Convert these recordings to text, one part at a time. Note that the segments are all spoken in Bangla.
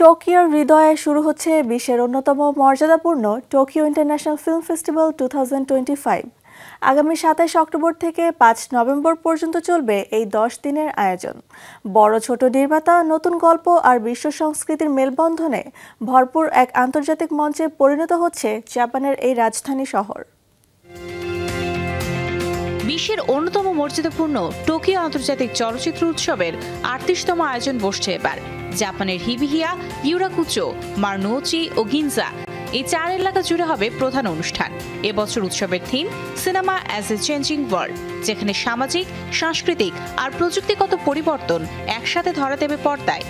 টোকিওর হৃদয়ে শুরু হচ্ছে বিশ্বের অন্যতম মর্যাদাপূর্ণ টোকিও ইন্টারন্যাশনাল ফিল্ম ফেস্টিভ্যাল 2025। আগামী 27 অক্টোবর থেকে 5 নভেম্বর পর্যন্ত চলবে এই 10 দিনের আয়োজন। বড় ছোট নির্মাতা, নতুন গল্প আর বিশ্ব সংস্কৃতির মেলবন্ধনে ভরপুর এক আন্তর্জাতিক মঞ্চে পরিণত হচ্ছে জাপানের এই রাজধানী শহর। বিশ্বের অন্যতম মর্যাদাপূর্ণ টোকিও আন্তর্জাতিক চলচ্চিত্র উৎসবের 38তম আয়োজন বসছে এবার। জাপানের হিবিহিয়া, ইউরাকুচো, মারনোচি ও গিনজা এই 4 এলাকা জুড়ে হবে প্রধান অনুষ্ঠান। এবছর উৎসবের theme cinema as a changing world, যেখানে সামাজিক, সাংস্কৃতিক আর প্রযুক্তিগত পরিবর্তন একসাথে ধরা দেবে পর্দায়।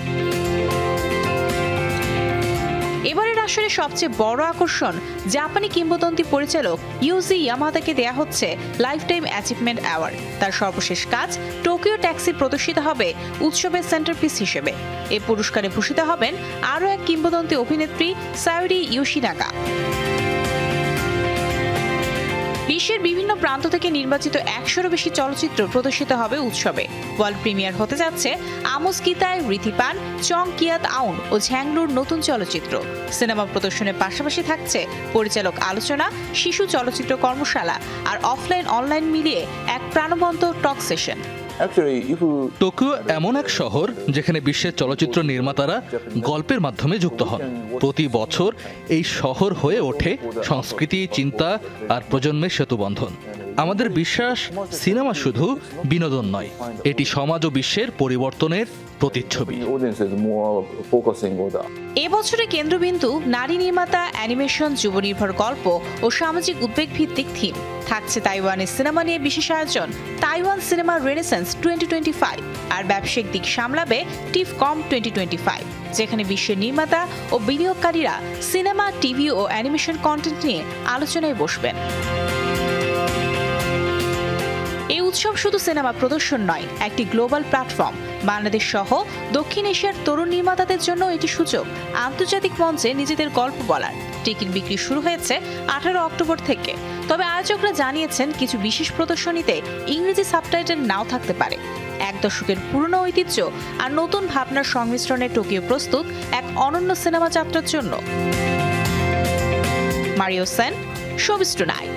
এবারের আসরে সবচেয়ে বড় আকর্ষণ জাপানি কিংবদন্তি পরিচালক ইউজি ইয়ামাদাকে দেয়া হচ্ছে লাইফ টাইম অ্যাচিভমেন্ট অ্যাওয়ার্ড। তার সর্বশেষ কাজ টোকিও ট্যাক্সি প্রদর্শিত হবে উৎসবের সেন্টারপিস হিসেবে। এই পুরস্কারে ভূষিত হবেন আরও এক কিংবদন্তি অভিনেত্রী সায়রি ইয়োশিনাগা। বিশ্বের বিভিন্ন প্রান্ত থেকে নির্বাচিত 100-এরও বেশি চলচ্চিত্র প্রদর্শিত হবে উৎসবে। ওয়ার্ল্ড প্রিমিয়ার হতে যাচ্ছে আমোস কিতায়, রিথিপান, চং কিয়াত আউন ও ঝ্যাংলুর নতুন চলচ্চিত্র। সিনেমা প্রদর্শনের পাশাপাশি থাকছে পরিচালক আলোচনা, শিশু চলচ্চিত্র কর্মশালা আর অফলাইন অনলাইন মিলিয়ে এক প্রাণবন্ত টক সেশন। টোকিও এমন এক শহর যেখানে বিশ্বের চলচ্চিত্র নির্মাতারা গল্পের মাধ্যমে যুক্ত হন। প্রতি বছর এই শহর হয়ে ওঠে সংস্কৃতি, চিন্তা আর প্রজন্মের সেতুবন্ধন। আমাদের বিশ্বাস, সিনেমা শুধু বিনোদন নয়, এটি সমাজ ও বিশ্বের পরিবর্তনের প্রতিচ্ছবি। এবছরের কেন্দ্রবিন্দু নারী নির্মাতা, অ্যানিমেশন, যুবনির্ভর গল্প ও সামাজিক উদ্বেগ ভিত্তিক থিম। থাকছে তাইওয়ানের সিনেমা নিয়ে বিশেষ আয়োজন তাইওয়ান সিনেমা রেনেসান্স 2025, আর ব্যবসায়িক দিক সামলাবে টিফকম 2025, যেখানে বিশ্বের নির্মাতা ও বিনিয়োগকারীরা সিনেমা, টিভি ও অ্যানিমেশন কন্টেন্ট নিয়ে আলোচনায় বসবেন। এই উৎসব শুধু সিনেমা প্রদর্শন নয়, একটি গ্লোবাল প্ল্যাটফর্ম। বাংলাদেশ সহ দক্ষিণ এশিয়ার তরুণ নির্মাতাদের জন্য এটি সুযোগ আন্তর্জাতিক মঞ্চে নিজেদের গল্প বলার। টিকিট বিক্রি শুরু হয়েছে 18 অক্টোবর থেকে। তবে আয়োজকরা জানিয়েছেন কিছু বিশেষ প্রদর্শনীতে ইংরেজি সাবটাইটেল নাও থাকতে পারে। 1 দশকের পুরনো ঐতিহ্য আর নতুন ভাবনার সংমিশ্রণে টোকিও প্রস্তুত এক অনন্য সিনেমা যাত্রার জন্য। Mario Sen, showbiz tonight.